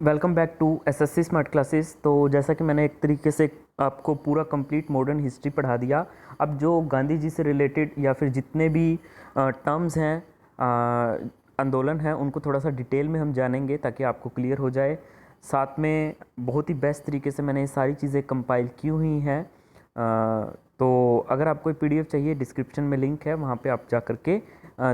Welcome back to SSC smart classes. तो जैसा कि मैंने एक तरीके से आपको पूरा कंप्लीट मॉडर्न हिस्ट्री पढ़ा दिया। अब जो गांधी जी से रिलेटेड या फिर जितने भी टर्म्स हैं, आंदोलन हैं, उनको थोड़ा सा डिटेल में हम जानेंगे ताकि आपको क्लियर हो जाए। साथ में बहुत ही बेस्ट तरीके से मैंने ये सारी चीज़ें कंपाइल की हुई हैं। तो अगर आपको पीडीएफ चाहिए, डिस्क्रिप्शन में लिंक है, वहाँ पे आप जा कर के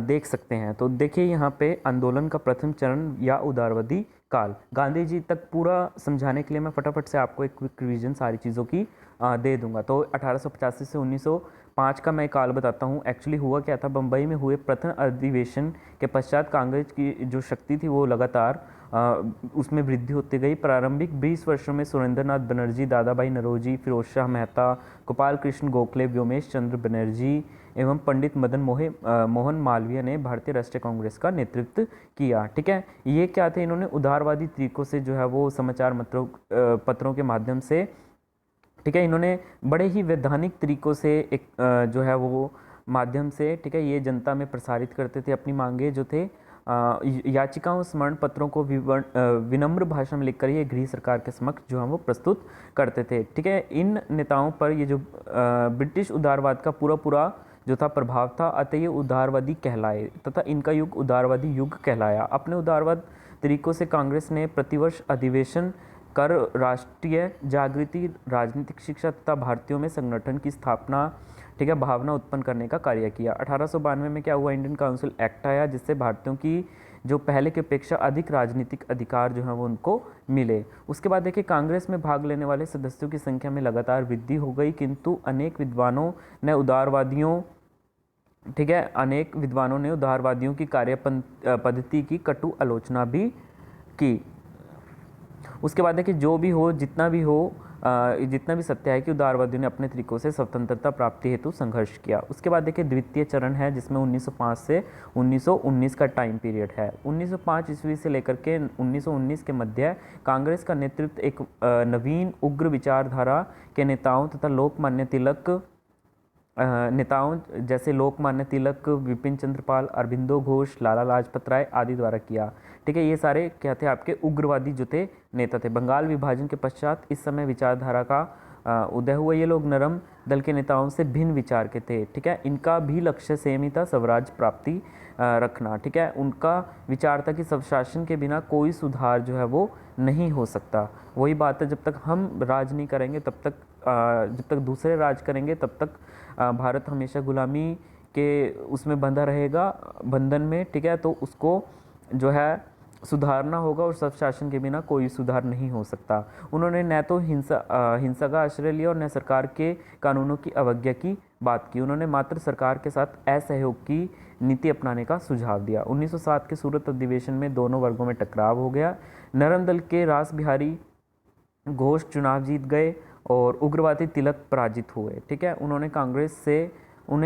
देख सकते हैं। तो देखिए यहाँ पे आंदोलन का प्रथम चरण या उदारवादी काल, गांधी जी तक पूरा समझाने के लिए मैं फटाफट से आपको एक क्विक रिवीजन सारी चीज़ों की दे दूंगा। तो 1885 से 1905 का मैं काल बताता हूँ। एक्चुअली हुआ क्या था, बम्बई में हुए प्रथम अधिवेशन के पश्चात कांग्रेस की जो शक्ति थी वो लगातार उसमें वृद्धि होती गई। प्रारंभिक 20 वर्षों में सुरेंद्रनाथ बनर्जी, दादा भाई नौरोजी, फिरोज शाह मेहता, गोपाल कृष्ण गोखले, व्योमेश चंद्र बनर्जी एवं पंडित मदन मोहन मालवीय ने भारतीय राष्ट्रीय कांग्रेस का नेतृत्व किया। ठीक है, ये क्या थे, इन्होंने उदारवादी तरीकों से जो है वो समाचार पत्रों के माध्यम से, ठीक है, इन्होंने बड़े ही वैधानिक तरीकों से एक जो है वो माध्यम से, ठीक है, ये जनता में प्रसारित करते थे अपनी मांगे जो थे। याचिकाओं स्मरण पत्रों को विनम्र भाषा में लिखकर ये गृह सरकार के समक्ष जो है वो प्रस्तुत करते थे। ठीक है, इन नेताओं पर ये जो ब्रिटिश उदारवाद का पूरा पूरा जो था प्रभाव था, अतः ये उदारवादी कहलाए तथा इनका युग उदारवादी युग कहलाया। अपने उदारवाद तरीकों से कांग्रेस ने प्रतिवर्ष अधिवेशन कर राष्ट्रीय जागृति, राजनीतिक शिक्षा तथा भारतीयों में संगठन की स्थापना, ठीक है, भावना उत्पन्न करने का कार्य किया। 1892 में क्या हुआ, इंडियन काउंसिल एक्ट आया, जिससे भारतीयों की जो पहले की अपेक्षा अधिक राजनीतिक अधिकार जो है वो उनको मिले। उसके बाद देखिए, कांग्रेस में भाग लेने वाले सदस्यों की संख्या में लगातार वृद्धि हो गई, किंतु अनेक विद्वानों ने उदारवादियों, ठीक है, अनेक विद्वानों ने उदारवादियों की कार्य पद्धति की कटु आलोचना भी की। उसके बाद देखिए, जो भी हो, जितना भी हो, जितना भी सत्य है कि उदारवादियों ने अपने तरीकों से स्वतंत्रता प्राप्ति हेतु संघर्ष किया। उसके बाद देखिए, द्वितीय चरण है जिसमें 1905 से 1919 का टाइम पीरियड है। 1905 ईस्वी से लेकर के 1919 के मध्य कांग्रेस का नेतृत्व एक नवीन उग्र विचारधारा के नेताओं तथा लोकमान्य तिलक नेताओं जैसे लोकमान्य तिलक, विपिन चंद्र पाल, अरबिंदो घोष, लाला लाजपत राय आदि द्वारा किया। ठीक है, ये सारे क्या थे, आपके उग्रवादी जो थे नेता थे। बंगाल विभाजन के पश्चात इस समय विचारधारा का उदय हुआ। ये लोग नरम दल के नेताओं से भिन्न विचार के थे। ठीक है, इनका भी लक्ष्य सेम ही था, स्वराज प्राप्ति रखना। ठीक है, उनका विचार था कि स्वशासन के बिना कोई सुधार जो है वो नहीं हो सकता। वही बात है, जब तक हम राज नहीं करेंगे तब तक, जब तक दूसरे राज करेंगे तब तक भारत हमेशा गुलामी के उसमें बंधा रहेगा, बंधन में। ठीक है, तो उसको जो है सुधारना होगा और स्वशासन के बिना कोई सुधार नहीं हो सकता। उन्होंने न तो हिंसा का आश्रय लिया और न सरकार के कानूनों की अवज्ञा की बात की। उन्होंने मात्र सरकार के साथ असहयोग की नीति अपनाने का सुझाव दिया। 1907 के सूरत अधिवेशन में दोनों वर्गों में टकराव हो गया। नरम दल के रास बिहारी घोष चुनाव जीत गए और उग्रवादी तिलक पराजित हुए। ठीक है, उन्हें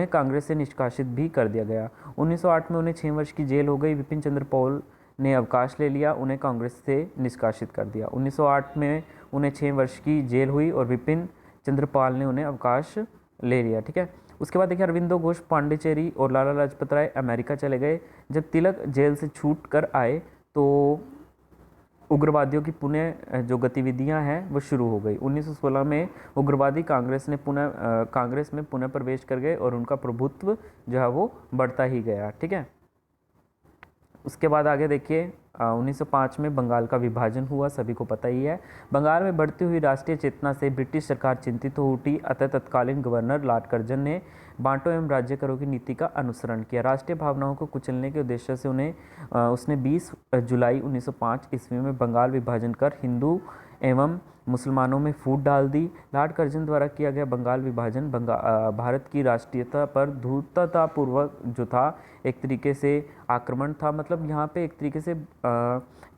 कांग्रेस से निष्कासित भी कर दिया गया। 1908 में उन्हें 6 वर्ष की जेल हो गई। विपिन चंद्र पॉल ने अवकाश ले लिया, उन्हें कांग्रेस से निष्कासित कर दिया। 1908 में उन्हें 6 वर्ष की जेल हुई और विपिन चंद्र पाल ने उन्हें अवकाश ले लिया। ठीक है, उसके बाद देखिए, अरविंदो घोष पांडिचेरी और लाला लाजपत राय अमेरिका चले गए। जब तिलक जेल से छूट कर आए तो उग्रवादियों की पुनः जो गतिविधियां हैं वो शुरू हो गई। 1916 में उग्रवादी कांग्रेस में पुनः प्रवेश कर गए और उनका प्रभुत्व जो है वो बढ़ता ही गया। ठीक है, उसके बाद आगे देखिए, 1905 में बंगाल का विभाजन हुआ, सभी को पता ही है। बंगाल में बढ़ती हुई राष्ट्रीय चेतना से ब्रिटिश सरकार चिंतित हो उठी, अतः तत्कालीन गवर्नर लॉर्ड कर्जन ने बांटो एवं राज्य करो की नीति का अनुसरण किया। राष्ट्रीय भावनाओं को कुचलने के उद्देश्य से उसने 20 जुलाई 1905 ईस्वी में बंगाल विभाजन कर हिंदू एवं मुसलमानों में फूट डाल दी। लॉर्ड कर्जन द्वारा किया गया बंगाल विभाजन भारत की राष्ट्रीयता पर धूर्ततापूर्वक जो था एक तरीके से आक्रमण था। मतलब यहाँ पे एक तरीके से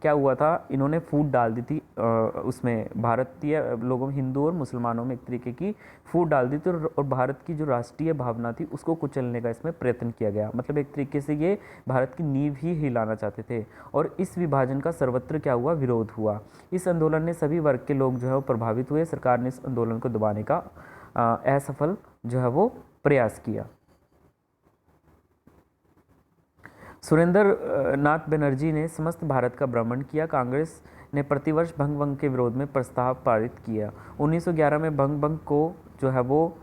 क्या हुआ था, इन्होंने फूट डाल दी थी उसमें भारतीय लोगों में, हिंदू और मुसलमानों में एक तरीके की फूट डाल दी थी और भारत की जो राष्ट्रीय भावना थी उसको कुचलने का इसमें प्रयत्न किया गया। मतलब एक तरीके से ये भारत की नींव ही हिलाना चाहते थे और इस विभाजन का सर्वत्र क्या हुआ, विरोध हुआ। इस आंदोलन ने सभी वर्ग के लोग जो है वो प्रभावित हुए। सरकार ने इस आंदोलन को दबाने का असफल जो है वो प्रयास किया। सुरेंद्र नाथ बनर्जी ने समस्त भारत का भ्रमण किया। कांग्रेस ने प्रतिवर्ष भंग के विरोध में प्रस्ताव पारित किया। 1911 में भंग को जो है वो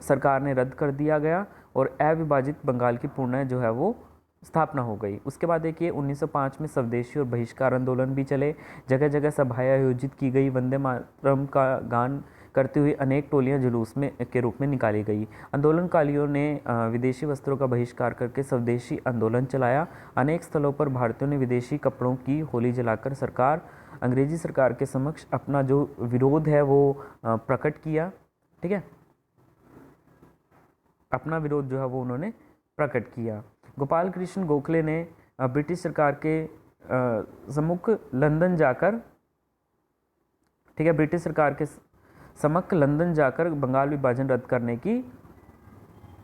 सरकार ने रद्द कर दिया गया और अविभाजित बंगाल की पूर्ण जो है वो स्थापना हो गई। उसके बाद देखिए 1905 में स्वदेशी और बहिष्कार आंदोलन भी चले। जगह जगह सभाएं आयोजित की गई। वंदे मातरम का गान करते हुए अनेक टोलियां जुलूस में के रूप में निकाली गई। आंदोलनकारियों ने विदेशी वस्त्रों का बहिष्कार करके स्वदेशी आंदोलन चलाया। अनेक स्थलों पर भारतीयों ने विदेशी कपड़ों की होली जलाकर अंग्रेजी सरकार के समक्ष अपना जो विरोध है वो प्रकट किया। ठीक है, अपना विरोध जो है वो उन्होंने प्रकट किया। गोपाल कृष्ण गोखले ने ब्रिटिश सरकार के सम्मुख लंदन जाकर, ठीक है, ब्रिटिश सरकार के समक्ष लंदन जाकर बंगाल विभाजन रद्द करने की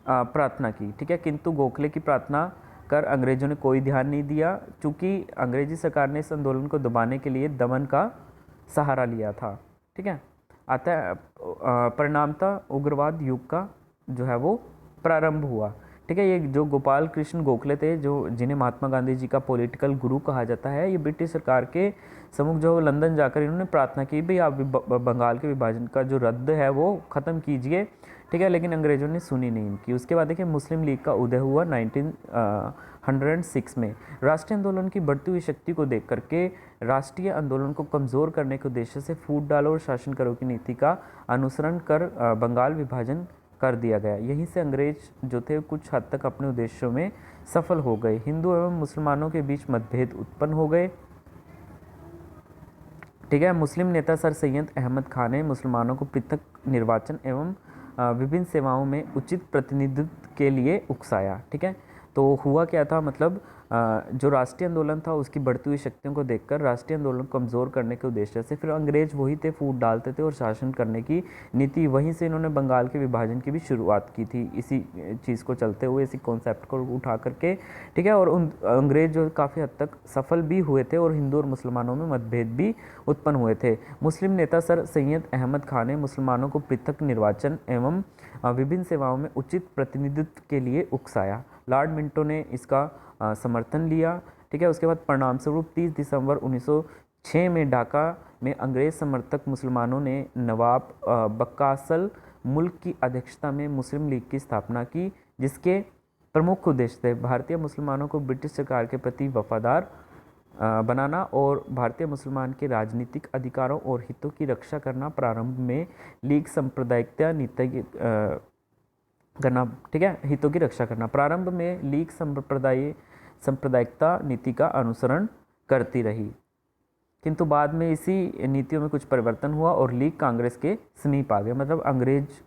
प्रार्थना की। ठीक है, किंतु गोखले की प्रार्थना कर अंग्रेजों ने कोई ध्यान नहीं दिया, चूँकि अंग्रेजी सरकार ने इस आंदोलन को दबाने के लिए दमन का सहारा लिया था। ठीक है, अतः परिणामतः उग्रवाद युग का जो है वो प्रारंभ हुआ। ठीक है, ये जो गोपाल कृष्ण गोखले थे, जो जिन्हें महात्मा गांधी जी का पॉलिटिकल गुरु कहा जाता है, ये ब्रिटिश सरकार के सम्मुख जो लंदन जाकर इन्होंने प्रार्थना की, भाई आप बंगाल के विभाजन का जो रद्द है वो ख़त्म कीजिए। ठीक है, लेकिन अंग्रेज़ों ने सुनी नहीं इनकी। उसके बाद देखिए मुस्लिम लीग का उदय हुआ 1906 में। राष्ट्रीय आंदोलन की बढ़ती हुई शक्ति को देख करके राष्ट्रीय आंदोलन को कमज़ोर करने के उद्देश्य से फूट डालो और शासन करो की नीति का अनुसरण कर बंगाल विभाजन कर दिया गया। यहीं से अंग्रेज जो थे कुछ हद तक अपने उद्देश्यों में सफल हो गए। हिंदू एवं मुसलमानों के बीच मतभेद उत्पन्न हो गए। ठीक है, मुस्लिम नेता सर सैयद अहमद खान ने मुसलमानों को पृथक निर्वाचन एवं विभिन्न सेवाओं में उचित प्रतिनिधित्व के लिए उकसाया। ठीक है, तो हुआ क्या था, मतलब जो राष्ट्रीय आंदोलन था उसकी बढ़ती हुई शक्तियों को देखकर राष्ट्रीय आंदोलन को कमज़ोर करने के उद्देश्य से फिर अंग्रेज वही थे, फूट डालते थे और शासन करने की नीति, वहीं से इन्होंने बंगाल के विभाजन की भी शुरुआत की थी, इसी चीज़ को चलते हुए, इसी कॉन्सेप्ट को उठा करके। ठीक है, और उन अंग्रेज जो काफ़ी हद तक सफल भी हुए थे और हिंदू और मुसलमानों में मतभेद भी उत्पन्न हुए थे। मुस्लिम नेता सर सैयद अहमद खान ने मुसलमानों को पृथक निर्वाचन एवं विभिन्न सेवाओं में उचित प्रतिनिधित्व के लिए उकसाया। लॉर्ड मिंटो ने इसका समर्थन लिया। ठीक है, उसके बाद परिणाम स्वरूप 30 दिसंबर 1906 में ढाका में अंग्रेज समर्थक मुसलमानों ने नवाब बक्कासल मुल्क की अध्यक्षता में मुस्लिम लीग की स्थापना की, जिसके प्रमुख उद्देश्य थे भारतीय मुसलमानों को ब्रिटिश सरकार के प्रति वफादार बनाना और भारतीय मुसलमान के राजनीतिक अधिकारों और हितों की रक्षा करना। प्रारंभ में लीग सांप्रदायिकता नीति करना, ठीक है, हितों की रक्षा करना। प्रारंभ में लीग सांप्रदायिकता नीति का अनुसरण करती रही, किंतु बाद में इसी नीतियों में कुछ परिवर्तन हुआ और लीग कांग्रेस के समीप आ गए। मतलब अंग्रेज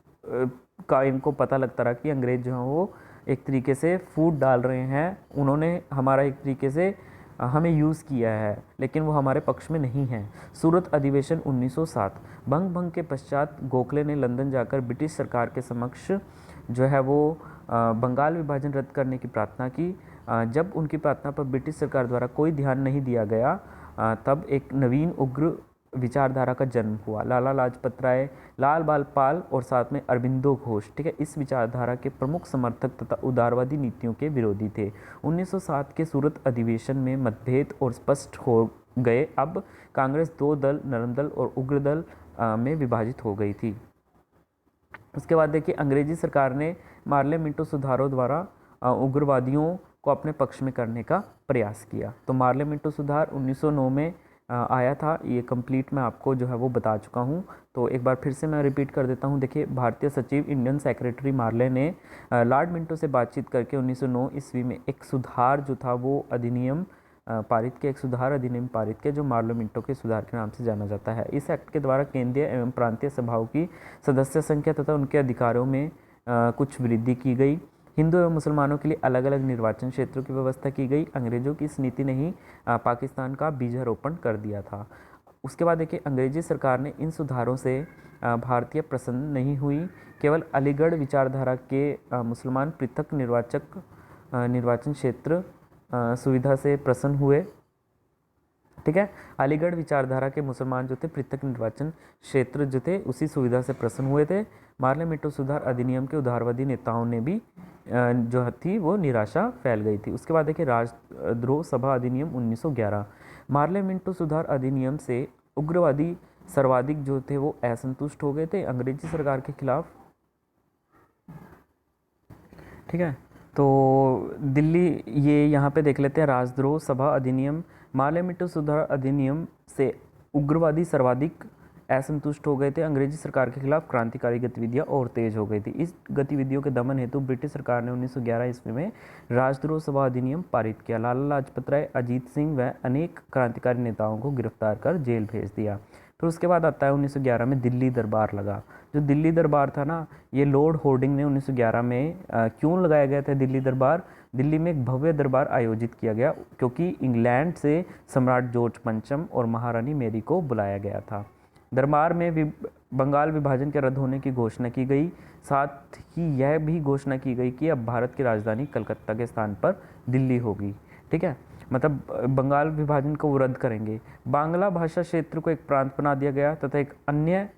का इनको पता लगता रहा कि अंग्रेज जो हैं वो एक तरीके से फूट डाल रहे हैं, उन्होंने हमारा एक तरीके से हमें यूज़ किया है, लेकिन वो हमारे पक्ष में नहीं है। सूरत अधिवेशन 1907। भंग के पश्चात गोखले ने लंदन जाकर ब्रिटिश सरकार के समक्ष जो है वो बंगाल विभाजन रद्द करने की प्रार्थना की। जब उनकी प्रार्थना पर ब्रिटिश सरकार द्वारा कोई ध्यान नहीं दिया गया, तब एक नवीन उग्र विचारधारा का जन्म हुआ। लाला लाजपत राय, लाल बाल पाल और साथ में अरबिंदो घोष, ठीक है, इस विचारधारा के प्रमुख समर्थक तथा उदारवादी नीतियों के विरोधी थे। 1907 के सूरत अधिवेशन में मतभेद और स्पष्ट हो गए। अब कांग्रेस दो दल, नरम दल और उग्र दल में विभाजित हो गई थी। उसके बाद देखिए अंग्रेजी सरकार ने मार्ले मिंटो सुधारों द्वारा उग्रवादियों को अपने पक्ष में करने का प्रयास किया। तो मार्ले मिंटो सुधार 1909 में आया था। ये कंप्लीट मैं आपको जो है वो बता चुका हूँ, तो एक बार फिर से मैं रिपीट कर देता हूँ। देखिए भारतीय सचिव इंडियन सेक्रेटरी मार्ले ने लॉर्ड मिंटो से बातचीत करके 1909 ईस्वी में एक सुधार जो था वो अधिनियम पारित किया, एक सुधार अधिनियम पारित किया जो मार्ले मिंटो के सुधार के नाम से जाना जाता है। इस एक्ट के द्वारा केंद्रीय एवं प्रांतीय सभाओं की सदस्य संख्या तथा उनके अधिकारों में कुछ वृद्धि की गई। हिंदू एवं मुसलमानों के लिए अलग अलग निर्वाचन क्षेत्रों की व्यवस्था की गई। अंग्रेजों की इस नीति ने ही पाकिस्तान का बीजारोपण कर दिया था। उसके बाद देखिए अंग्रेजी सरकार ने इन सुधारों से भारतीय प्रसन्न नहीं हुई। केवल अलीगढ़ विचारधारा के मुसलमान पृथक निर्वाचन क्षेत्र सुविधा से प्रसन्न हुए। ठीक है। अलीगढ़ विचारधारा के मुसलमान जो थे पृथक निर्वाचन क्षेत्र जो थे उसी सुविधा से प्रसन्न हुए थे। मार्ले मिंटो सुधार अधिनियम के उदारवादी नेताओं ने भी जो थी वो निराशा फैल गई थी। उसके बाद देखिए राजद्रोह सभा अधिनियम 1911। मार्ले मिंटो सुधार अधिनियम से उग्रवादी सर्वाधिक जो थे वो असंतुष्ट हो गए थे अंग्रेजी सरकार के खिलाफ। ठीक है, तो दिल्ली ये यहाँ पे देख लेते हैं राजद्रोह सभा अधिनियम। मार्ले मिंटो सुधार अधिनियम से उग्रवादी सर्वाधिक असंतुष्ट हो गए थे अंग्रेजी सरकार के खिलाफ क्रांतिकारी गतिविधियां और तेज हो गई थी। इस गतिविधियों के दमन हेतु ब्रिटिश सरकार ने 1911 ईस्वी में राजद्रोह सभा अधिनियम पारित किया। लाला लाजपत राय, अजीत सिंह व अनेक क्रांतिकारी नेताओं को गिरफ्तार कर जेल भेज दिया। फिर उसके बाद आता है 1911 में दिल्ली दरबार लगा। जो दिल्ली दरबार था ना, ये लॉर्ड होर्डिंग ने 1911 में क्यों लगाया गया था दिल्ली दरबार? दिल्ली में एक भव्य दरबार आयोजित किया गया क्योंकि इंग्लैंड से सम्राट जॉर्ज पंचम और महारानी मेरी को बुलाया गया था। दरबार में बंगाल विभाजन के रद्द होने की घोषणा की गई। साथ ही यह भी घोषणा की गई कि अब भारत की राजधानी कलकत्ता के स्थान पर दिल्ली होगी। ठीक है, मतलब बंगाल विभाजन को वो रद्द करेंगे। बांग्ला भाषा क्षेत्र को एक प्रांत बना दिया गया तथा एक अन्य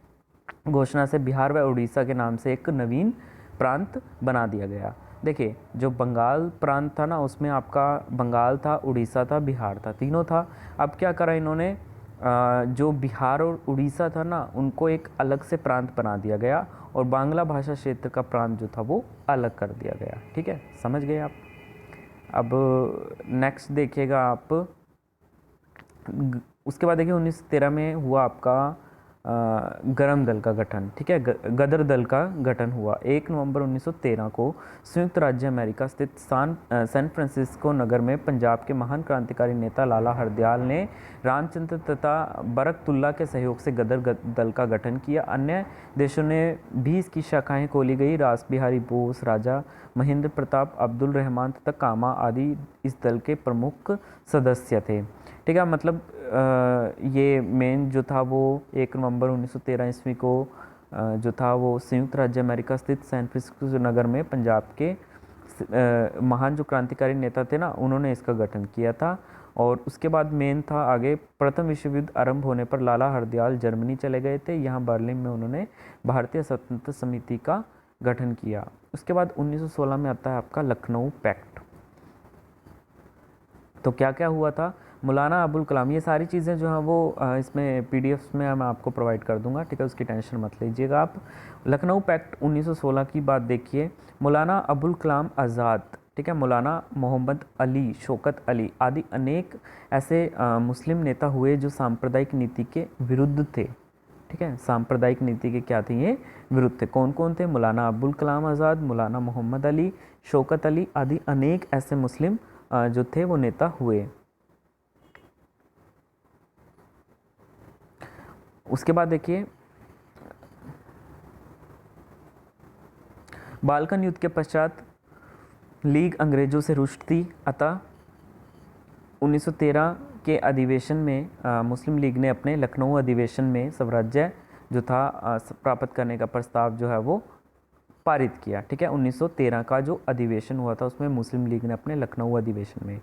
घोषणा से बिहार व उड़ीसा के नाम से एक नवीन प्रांत बना दिया गया। देखिए, जो बंगाल प्रांत था ना, उसमें आपका बंगाल था, उड़ीसा था, बिहार था, तीनों था। अब क्या करा इन्होंने, जो बिहार और उड़ीसा था ना, उनको एक अलग से प्रांत बना दिया गया और बांग्ला भाषा क्षेत्र का प्रांत जो था वो अलग कर दिया गया। ठीक है, समझ गए आप। अब नेक्स्ट देखिएगा आप, उसके बाद देखिए 1913 में हुआ आपका गरम दल का गठन। ठीक है, गदर दल का गठन हुआ 1 नवंबर 1913 को संयुक्त राज्य अमेरिका स्थित सैन फ्रांसिस्को नगर में पंजाब के महान क्रांतिकारी नेता लाला हरदयाल ने रामचंद्र तथा बरकतुल्ला के सहयोग से गदर दल का गठन किया। अन्य देशों ने भी इसकी शाखाएं खोली गई। रास बिहारी बोस, राजा महेंद्र प्रताप, अब्दुल रहमान तथा कामा आदि इस दल के प्रमुख सदस्य थे। ठीक है, मतलब ये मेन जो था वो 1 नवंबर 1913 ईस्वी को जो था वो संयुक्त राज्य अमेरिका स्थित सैन फ्रांसिस्को नगर में पंजाब के महान जो क्रांतिकारी नेता थे ना, उन्होंने इसका गठन किया था। और उसके बाद मेन था आगे, प्रथम विश्व युद्ध आरंभ होने पर लाला हरदयाल जर्मनी चले गए थे। यहाँ बर्लिन में उन्होंने भारतीय स्वतंत्रता समिति का गठन किया। उसके बाद 1916 में आता है आपका लखनऊ पैक्ट। तो क्या क्या हुआ था, मौलाना अबुल कलाम, ये सारी चीज़ें जो हैं वो इसमें पीडीएफ्स में मैं आपको प्रोवाइड कर दूंगा। ठीक है, उसकी टेंशन मत लीजिएगा आप। लखनऊ पैक्ट 1916 की बात देखिए। मौलाना अबुल कलाम आज़ाद, ठीक है, मौलाना मोहम्मद अली, शौकत अली आदि अनेक ऐसे मुस्लिम नेता हुए जो सांप्रदायिक नीति के विरुद्ध थे। ठीक है, सांप्रदायिक नीति के क्या थे, ये विरुद्ध थे। कौन कौन थे? मौलाना अबुल कलाम आज़ाद, मौलाना मोहम्मद अली, शौकत अली आदि अनेक ऐसे मुस्लिम जो थे वो नेता हुए। उसके बाद देखिए, बाल्कन युद्ध के पश्चात लीग अंग्रेजों से रुष्ट थी, अतः 1913 के अधिवेशन में मुस्लिम लीग ने अपने लखनऊ अधिवेशन में स्वराज्य जो था प्राप्त करने का प्रस्ताव जो है वो पारित किया। ठीक है, 1913 का जो अधिवेशन हुआ था उसमें मुस्लिम लीग ने अपने लखनऊ अधिवेशन में।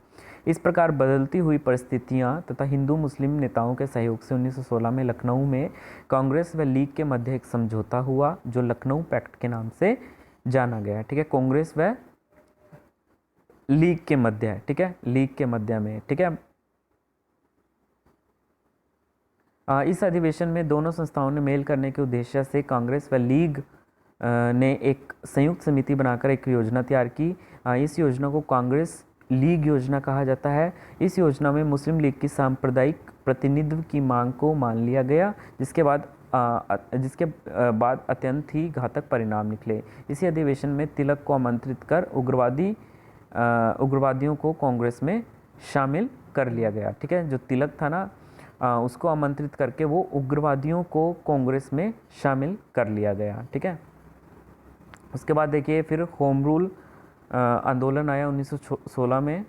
इस प्रकार बदलती हुई परिस्थितियां तथा हिंदू मुस्लिम नेताओं के सहयोग से 1916 में लखनऊ में कांग्रेस व लीग के मध्य एक समझौता हुआ जो लखनऊ पैक्ट के नाम से जाना गया। ठीक है, कांग्रेस व लीग के मध्य है। ठीक है, लीग के मध्य में। ठीक है, इस अधिवेशन में दोनों संस्थाओं ने मेल करने के उद्देश्य से कांग्रेस व लीग ने एक संयुक्त समिति बनाकर एक योजना तैयार की। इस योजना को कांग्रेस लीग योजना कहा जाता है। इस योजना में मुस्लिम लीग की सांप्रदायिक प्रतिनिधित्व की मांग को मान लिया गया, जिसके बाद अत्यंत ही घातक परिणाम निकले। इसी अधिवेशन में तिलक को आमंत्रित कर उग्रवादियों को कांग्रेस में शामिल कर लिया गया। ठीक है, जो तिलक था ना, उसको आमंत्रित करके वो उग्रवादियों को कांग्रेस में शामिल कर लिया गया। ठीक है, उसके बाद देखिए फिर होम रूल आंदोलन आया 1916 में।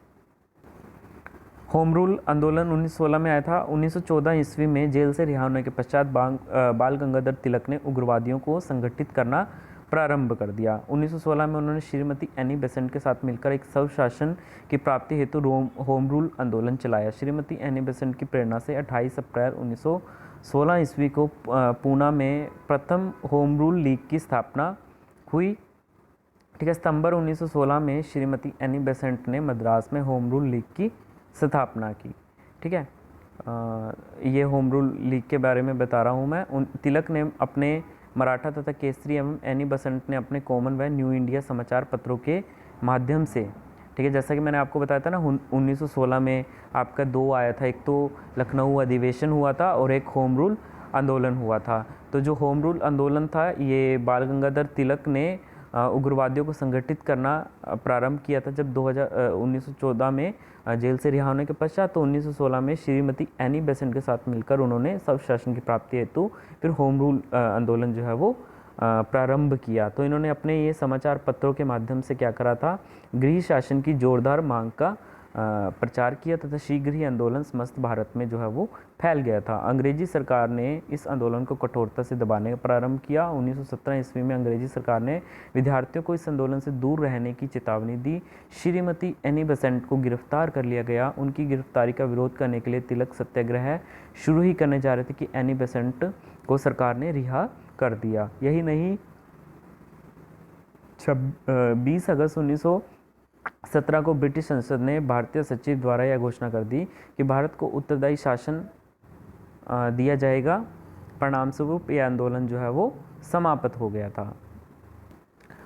होम रूल आंदोलन 1916 में आया था। 1914 ईस्वी में जेल से रिहा होने के पश्चात बाल गंगाधर तिलक ने उग्रवादियों को संगठित करना प्रारंभ कर दिया। 1916 में उन्होंने श्रीमती एनी बेसेंट के साथ मिलकर एक स्वशासन की प्राप्ति हेतु होम रूल आंदोलन चलाया। श्रीमती एनी बेसेंट की प्रेरणा से 28 अप्रैल 1916 ईस्वी को पूना में प्रथम होम रूल लीग की स्थापना हुई। ठीक है, सितंबर 1916 में श्रीमती एनी बेसेंट ने मद्रास में होम रूल लीग की स्थापना की। ठीक है, ये होम रूल लीग के बारे में बता रहा हूँ मैं। तिलक ने अपने मराठा तथा केसरी एवं एनी बेसेंट ने अपने कॉमन व न्यू इंडिया समाचार पत्रों के माध्यम से, ठीक है, जैसा कि मैंने आपको बताया था ना, 1916 में आपका दो आया था, एक तो लखनऊ अधिवेशन हुआ था और एक होम रूल आंदोलन हुआ था। तो जो होम रूल आंदोलन था ये बाल गंगाधर तिलक ने उग्रवादियों को संगठित करना प्रारंभ किया था जब 1914 में जेल से रिहा होने के पश्चात। तो 1916 में श्रीमती एनी बेसेंट के साथ मिलकर उन्होंने स्वशासन की प्राप्ति हेतु फिर होम रूल आंदोलन जो है वो प्रारंभ किया। तो इन्होंने अपने ये समाचार पत्रों के माध्यम से क्या करा था, गृह शासन की जोरदार मांग का प्रचार किया तथा शीघ्र ही आंदोलन समस्त भारत में जो है वो फैल गया था। अंग्रेजी सरकार ने इस आंदोलन को कठोरता से दबाने का प्रारंभ किया। 1917 ईस्वी में अंग्रेजी सरकार ने विद्यार्थियों को इस आंदोलन से दूर रहने की चेतावनी दी। श्रीमती एनी बेसेंट को गिरफ्तार कर लिया गया। उनकी गिरफ्तारी का विरोध करने के लिए तिलक सत्याग्रह शुरू ही करने जा रहे थे कि एनी बेसेंट को सरकार ने रिहा कर दिया। यही नहीं, 20 अगस्त 1917 को ब्रिटिश संसद ने भारतीय सचिव द्वारा यह घोषणा कर दी कि भारत को उत्तरदायी शासन दिया जाएगा। परिणामस्वरूप यह आंदोलन जो है वो समाप्त हो गया था।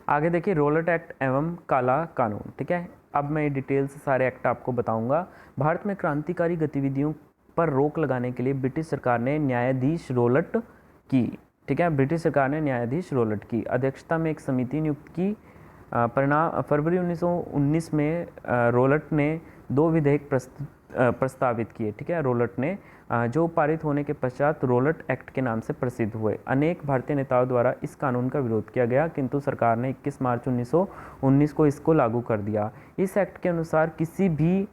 आगे देखिए, रोलट एक्ट एवं काला कानून। ठीक है, अब मैं डिटेल से सारे एक्ट आपको बताऊंगा। भारत में क्रांतिकारी गतिविधियों पर रोक लगाने के लिए ब्रिटिश सरकार ने न्यायाधीश रोलट की, ठीक है, ब्रिटिश सरकार ने न्यायाधीश रोलट की अध्यक्षता में एक समिति नियुक्त की। परिणाम फरवरी 1919 में रोलट ने 2 विधेयक प्रस्तावित किए। ठीक है, रोलट ने जो पारित होने के पश्चात रोलट एक्ट के नाम से प्रसिद्ध हुए। अनेक भारतीय नेताओं द्वारा इस कानून का विरोध किया गया, किंतु सरकार ने 21 मार्च 1919 को इसको लागू कर दिया। इस एक्ट के अनुसार किसी भी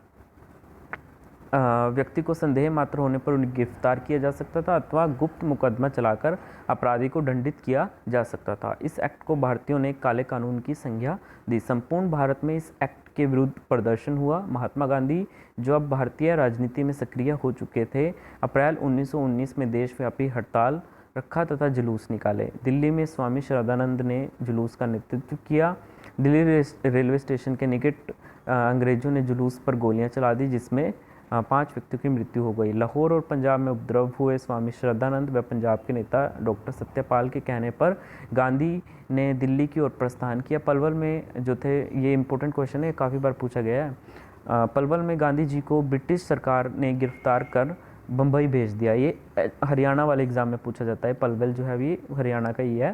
व्यक्ति को संदेह मात्र होने पर उन्हें गिरफ्तार किया जा सकता था अथवा गुप्त मुकदमा चलाकर अपराधी को दंडित किया जा सकता था। इस एक्ट को भारतीयों ने काले कानून की संज्ञा दी। संपूर्ण भारत में इस एक्ट के विरुद्ध प्रदर्शन हुआ। महात्मा गांधी, जो अब भारतीय राजनीति में सक्रिय हो चुके थे, अप्रैल 1919 में देशव्यापी हड़ताल रखा तथा जुलूस निकाले। दिल्ली में स्वामी श्रद्धानंद ने जुलूस का नेतृत्व किया। दिल्ली रेलवे स्टेशन के निकट अंग्रेजों ने जुलूस पर गोलियां चला दी, जिसमें 5 व्यक्तियों की मृत्यु हो गई। लाहौर और पंजाब में उपद्रव हुए। स्वामी श्रद्धानंद व पंजाब के नेता डॉक्टर सत्यपाल के कहने पर गांधी ने दिल्ली की ओर प्रस्थान किया। पलवल में जो थे, ये इंपॉर्टेंट क्वेश्चन है, काफ़ी बार पूछा गया है। पलवल में गांधी जी को ब्रिटिश सरकार ने गिरफ्तार कर बम्बई भेज दिया। ये हरियाणा वाले एग्जाम में पूछा जाता है। पलवल जो है ये हरियाणा का ही है।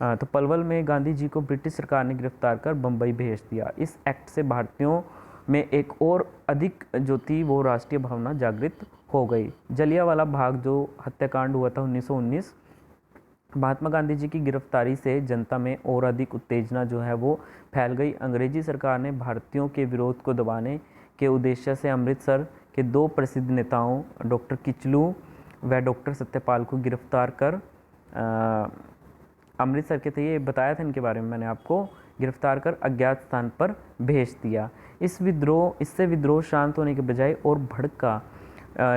तो पलवल में गांधी जी को ब्रिटिश सरकार ने गिरफ्तार कर बम्बई भेज दिया। इस एक्ट से भारतीयों में एक और अधिक जो थी वो राष्ट्रीय भावना जागृत हो गई। जलियांवाला बाग जो हत्याकांड हुआ था 1919, महात्मा गांधी जी की गिरफ्तारी से जनता में और अधिक उत्तेजना जो है वो फैल गई। अंग्रेजी सरकार ने भारतीयों के विरोध को दबाने के उद्देश्य से अमृतसर के 2 प्रसिद्ध नेताओं डॉक्टर किचलू व डॉक्टर सत्यपाल को गिरफ्तार कर अमृतसर के थे, ये बताया था इनके बारे में मैंने आपको, गिरफ्तार कर अज्ञात स्थान पर भेज दिया। इससे विद्रोह शांत होने के बजाय और भड़का।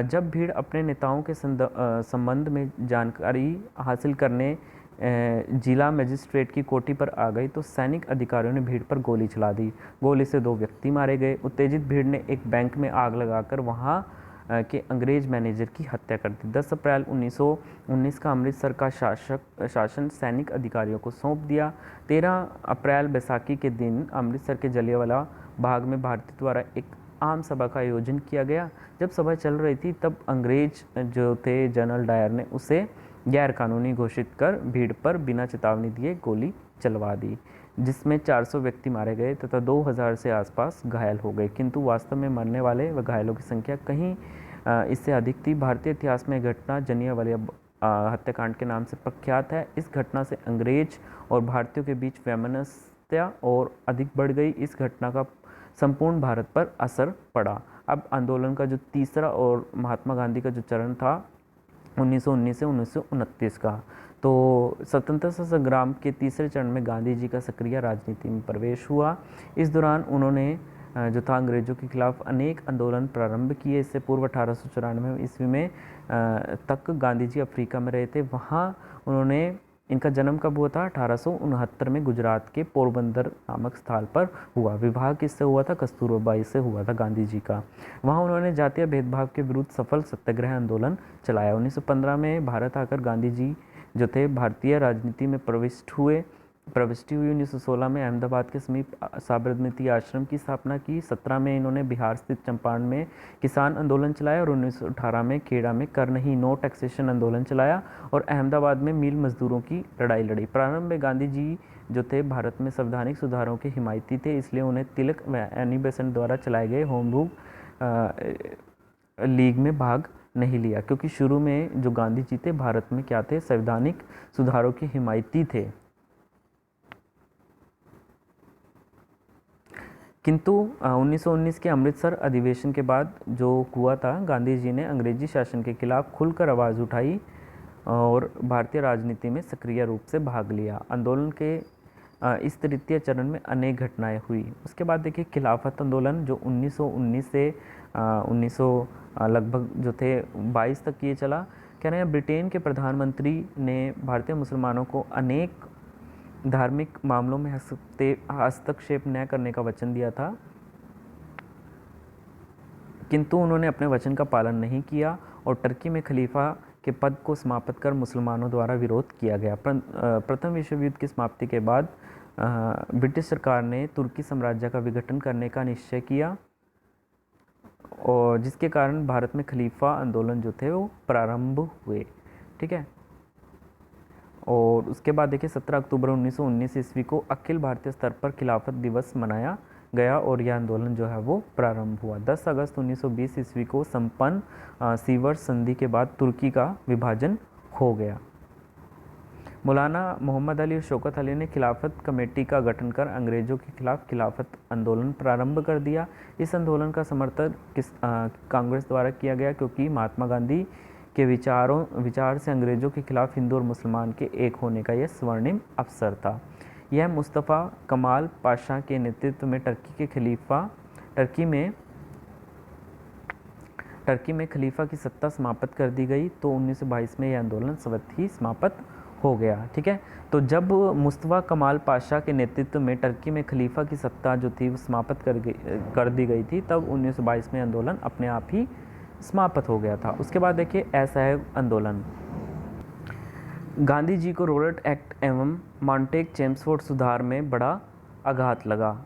जब भीड़ अपने नेताओं के संबंध में जानकारी हासिल करने जिला मजिस्ट्रेट की कोठी पर आ गई तो सैनिक अधिकारियों ने भीड़ पर गोली चला दी। गोली से 2 व्यक्ति मारे गए। उत्तेजित भीड़ ने एक बैंक में आग लगाकर वहां के अंग्रेज मैनेजर की हत्या कर दी। 10 अप्रैल 1919 का अमृतसर का शासन सैनिक अधिकारियों को सौंप दिया। 13 अप्रैल बैसाखी के दिन अमृतसर के जलियांवाला बाग में भारतीयों द्वारा एक आम सभा का आयोजन किया गया। जब सभा चल रही थी तब अंग्रेज जो थे जनरल डायर ने उसे गैर कानूनी घोषित कर भीड़ पर बिना चेतावनी दिए गोली चलवा दी, जिसमें 400 व्यक्ति मारे गए तथा 2000 से आसपास घायल हो गए, किंतु वास्तव में मरने वाले व घायलों की संख्या कहीं इससे अधिक थी। भारतीय इतिहास में घटना जलियांवाला हत्याकांड के नाम से प्रख्यात है। इस घटना से अंग्रेज और भारतीयों के बीच वैमनस्यता और अधिक बढ़ गई। इस घटना का संपूर्ण भारत पर असर पड़ा। अब आंदोलन का जो तीसरा और महात्मा गांधी का जो चरण था 1919 से 1929 का। तो स्वतंत्रता संग्राम के तीसरे चरण में गांधी जी का सक्रिय राजनीति में प्रवेश हुआ। इस दौरान उन्होंने जो था अंग्रेज़ों के खिलाफ अनेक आंदोलन प्रारंभ किए। इससे पूर्व 1894 ईस्वी में तक गांधी जी अफ्रीका में रहे थे। वहाँ उन्होंने, इनका जन्म कब हुआ था? 1869 में गुजरात के पोरबंदर नामक स्थल पर हुआ। विवाह किससे हुआ था? कस्तूरबा बाई से हुआ था गांधी जी का। वहाँ उन्होंने जातीय भेदभाव के विरुद्ध सफल सत्याग्रह आंदोलन चलाया। 1915 में भारत आकर गांधी जी जो थे भारतीय राजनीति में प्रविष्टि हुई। 1916 में अहमदाबाद के समीप साबरमती आश्रम की स्थापना की। 17 में इन्होंने बिहार स्थित चंपारण में किसान आंदोलन चलाया और 1918 में खेड़ा में कर नहीं नो टैक्सेशन आंदोलन चलाया और अहमदाबाद में मिल मजदूरों की लड़ाई लड़ी। प्रारंभ में गांधी जी जो थे भारत में संवैधानिक सुधारों के हिमायती थे, इसलिए उन्हें तिलक व एनी बेसेंट द्वारा चलाए गए होम रूल लीग में भाग नहीं लिया, क्योंकि शुरू में जो गांधी जी थे भारत में क्या थे? संवैधानिक सुधारों के हिमायती थे। किंतु 1919 के अमृतसर अधिवेशन के बाद जो हुआ था, गांधी जी ने अंग्रेजी शासन के खिलाफ खुलकर आवाज़ उठाई और भारतीय राजनीति में सक्रिय रूप से भाग लिया। आंदोलन के इस तृतीय चरण में अनेक घटनाएं हुई। उसके बाद देखिए खिलाफत आंदोलन जो 1919 से 1900 लगभग जो थे 22 तक ये चला। कह रहे हैं ब्रिटेन के प्रधानमंत्री ने भारतीय मुसलमानों को अनेक धार्मिक मामलों में हस्तक्षेप न करने का वचन दिया था, किंतु उन्होंने अपने वचन का पालन नहीं किया और टर्की में खलीफा के पद को समाप्त कर मुसलमानों द्वारा विरोध किया गया। प्रथम विश्व युद्ध की समाप्ति के बाद ब्रिटिश सरकार ने तुर्की साम्राज्य का विघटन करने का निश्चय किया और जिसके कारण भारत में खलीफा आंदोलन जो थे वो प्रारंभ हुए। ठीक है, और उसके बाद देखिए 17 अक्टूबर 1919 ईस्वी को अखिल भारतीय स्तर पर खिलाफत दिवस मनाया गया और यह आंदोलन जो है वो प्रारंभ हुआ। 10 अगस्त 1920 ईस्वी को संपन्न सीवर्स संधि के बाद तुर्की का विभाजन हो गया। मौलाना मोहम्मद अली और शौकत अली ने खिलाफत कमेटी का गठन कर अंग्रेज़ों के खिलाफ खिलाफत आंदोलन प्रारंभ कर दिया। इस आंदोलन का समर्थन कांग्रेस द्वारा किया गया, क्योंकि महात्मा गांधी के विचार से अंग्रेज़ों के खिलाफ हिंदू और मुसलमान के एक होने का यह स्वर्णिम अवसर था। यह मुस्तफ़ा कमाल पाशा के नेतृत्व में टर्की में खलीफा की सत्ता समाप्त कर दी गई। तो 1922 में यह आंदोलन स्वतः ही समाप्त हो गया। ठीक है, तो जब मुस्तफ़ा कमाल पाशा के नेतृत्व में टर्की में खलीफा की सत्ता जो थी वो समाप्त कर दी गई थी, तब 1922 में आंदोलन अपने आप ही समाप्त हो गया था। उसके बाद देखिए असहयोग आंदोलन। गांधी जी को रोलट एक्ट एवं मॉन्टेग चेम्सफोर्ड सुधार में बड़ा आघात लगा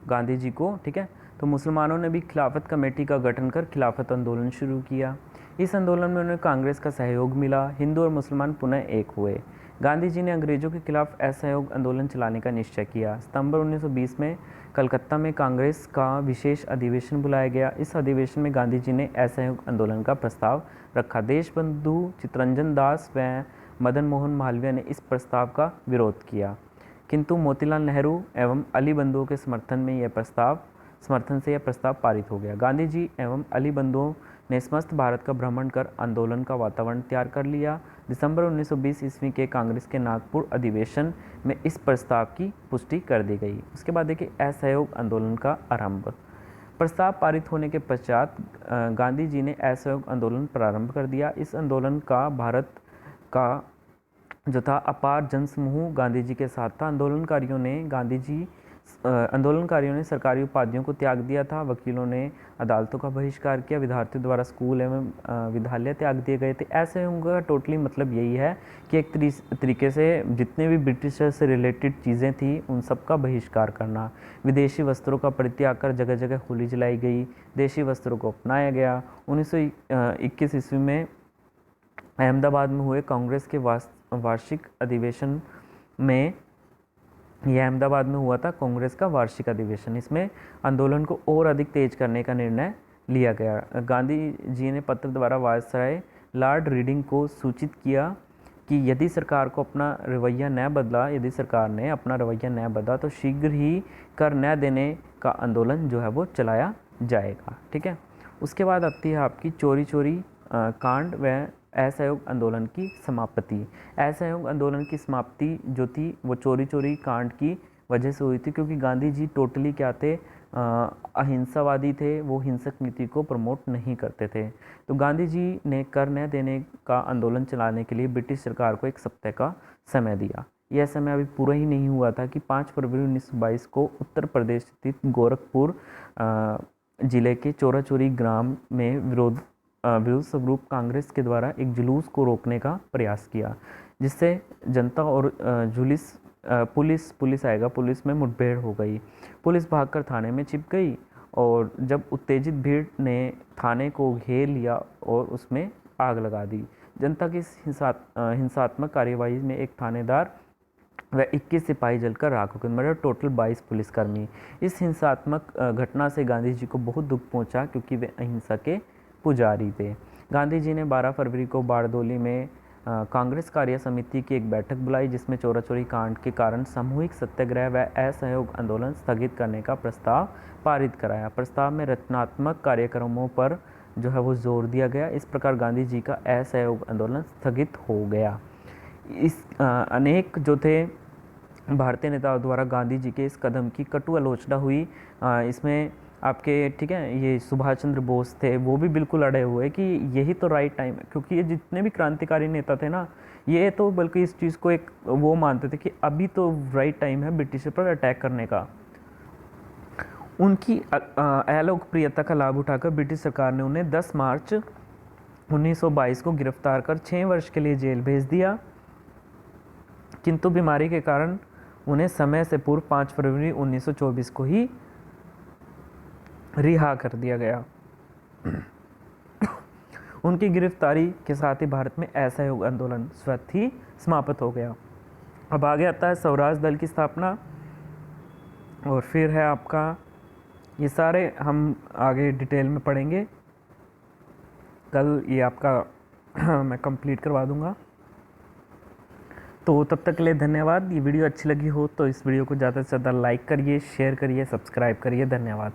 गांधी जी को। ठीक है, तो मुसलमानों ने भी खिलाफत कमेटी का गठन कर खिलाफत आंदोलन शुरू किया। इस आंदोलन में उन्हें कांग्रेस का सहयोग मिला। हिंदू और मुसलमान पुनः एक हुए। गांधी जी ने अंग्रेजों के खिलाफ असहयोग आंदोलन चलाने का निश्चय किया। सितंबर 1920 में कलकत्ता में कांग्रेस का विशेष अधिवेशन बुलाया गया। इस अधिवेशन में गांधी जी ने असहयोग आंदोलन का प्रस्ताव रखा। देशबंधु चित्तरंजन दास व मदन मोहन मालवीय ने इस प्रस्ताव का विरोध किया, किंतु मोतीलाल नेहरू एवं अली बंधुओं के समर्थन से यह प्रस्ताव पारित हो गया। गांधी जी एवं अली बंधुओं ने समस्त भारत का भ्रमण कर आंदोलन का वातावरण तैयार कर लिया। दिसंबर 1920 ईस्वी के कांग्रेस के नागपुर अधिवेशन में इस प्रस्ताव की पुष्टि कर दी गई। उसके बाद देखिए असहयोग आंदोलन का आरंभ। प्रस्ताव पारित होने के पश्चात गांधी जी ने असहयोग आंदोलन प्रारंभ कर दिया। इस आंदोलन का भारत का जो था अपार जनसमूह गांधी जी के साथ था। आंदोलनकारियों ने सरकारी उपाधियों को त्याग दिया था। वकीलों ने अदालतों का बहिष्कार किया। विद्यार्थियों द्वारा स्कूल एवं विद्यालय त्याग दिए गए थे। ऐसे होंगे टोटली मतलब यही है कि एक तरीके से जितने भी ब्रिटिश से रिलेटेड चीज़ें थी उन सब का बहिष्कार करना। विदेशी वस्त्रों का परित्याग कर जगह जगह होली जलाई गई। देशी वस्त्रों को अपनाया गया। 1921 ईस्वी में अहमदाबाद में हुए कांग्रेस के वार्षिक अधिवेशन में, यह अहमदाबाद में हुआ था कांग्रेस का वार्षिक अधिवेशन, इसमें आंदोलन को और अधिक तेज करने का निर्णय लिया गया। गांधी जी ने पत्र द्वारा वायसराय लॉर्ड रीडिंग को सूचित किया कि यदि सरकार ने अपना रवैया न बदला तो शीघ्र ही कर न देने का आंदोलन जो है वो चलाया जाएगा। ठीक है, उसके बाद आती है आपकी चोरी कांड व असहयोग आंदोलन की समाप्ति। असहयोग आंदोलन की समाप्ति जो थी वो चोरी चोरी कांड की वजह से हुई थी, क्योंकि गांधी जी टोटली क्या थे, अहिंसावादी थे, वो हिंसक नीति को प्रमोट नहीं करते थे। तो गांधी जी ने कर न देने का आंदोलन चलाने के लिए ब्रिटिश सरकार को 1 सप्ताह का समय दिया। यह समय अभी पूरा ही नहीं हुआ था कि 5 फरवरी 1922 को उत्तर प्रदेश स्थित गोरखपुर जिले के चोरा चोरी ग्राम में विरोध स्वरूप कांग्रेस के द्वारा एक जुलूस को रोकने का प्रयास किया, जिससे जनता और पुलिस में मुठभेड़ हो गई। पुलिस भागकर थाने में छिप गई और जब उत्तेजित भीड़ ने थाने को घेर लिया और उसमें आग लगा दी। जनता की इस हिंसात्मक कार्यवाही में एक थानेदार व 21 सिपाही जलकर राख हो गए, मतलब टोटल 22 पुलिसकर्मी। इस हिंसात्मक घटना से गांधी जी को बहुत दुख पहुंचा, क्योंकि वे अहिंसा के पुजारी थे। गांधी जी ने 12 फरवरी को बारडोली में कांग्रेस कार्य समिति की एक बैठक बुलाई, जिसमें चोरा चोरी कांड के कारण सामूहिक सत्याग्रह व असहयोग आंदोलन स्थगित करने का प्रस्ताव पारित कराया। प्रस्ताव में रचनात्मक कार्यक्रमों पर जो है वो जोर दिया गया। इस प्रकार गांधी जी का असहयोग आंदोलन स्थगित हो गया। इस अनेक जो थे भारतीय नेताओं द्वारा गांधी जी के इस कदम की कटु आलोचना हुई। इसमें आपके ठीक है, ये सुभाष चंद्र बोस थे, वो भी बिल्कुल अड़े हुए कि यही तो राइट टाइम है, क्योंकि ये जितने भी क्रांतिकारी नेता थे ना, ये तो बल्कि इस चीज़ को एक वो मानते थे कि अभी तो राइट टाइम है ब्रिटिश पर अटैक करने का। उनकी अलोकप्रियता का लाभ उठाकर ब्रिटिश सरकार ने उन्हें 10 मार्च 1922 को गिरफ्तार कर 6 वर्ष के लिए जेल भेज दिया, किंतु बीमारी के कारण उन्हें समय से पूर्व 5 फरवरी 1924 को ही रिहा कर दिया गया। उनकी गिरफ्तारी के साथ ही भारत में असहयोग आंदोलन स्वतः ही समाप्त हो गया। अब आगे आता है स्वराज दल की स्थापना, और फिर है आपका ये सारे हम आगे डिटेल में पढ़ेंगे। कल ये आपका मैं कंप्लीट करवा दूंगा। तो तब तक के लिए धन्यवाद। ये वीडियो अच्छी लगी हो तो इस वीडियो को ज़्यादा से ज़्यादा लाइक करिए, शेयर करिए, सब्सक्राइब करिए। धन्यवाद।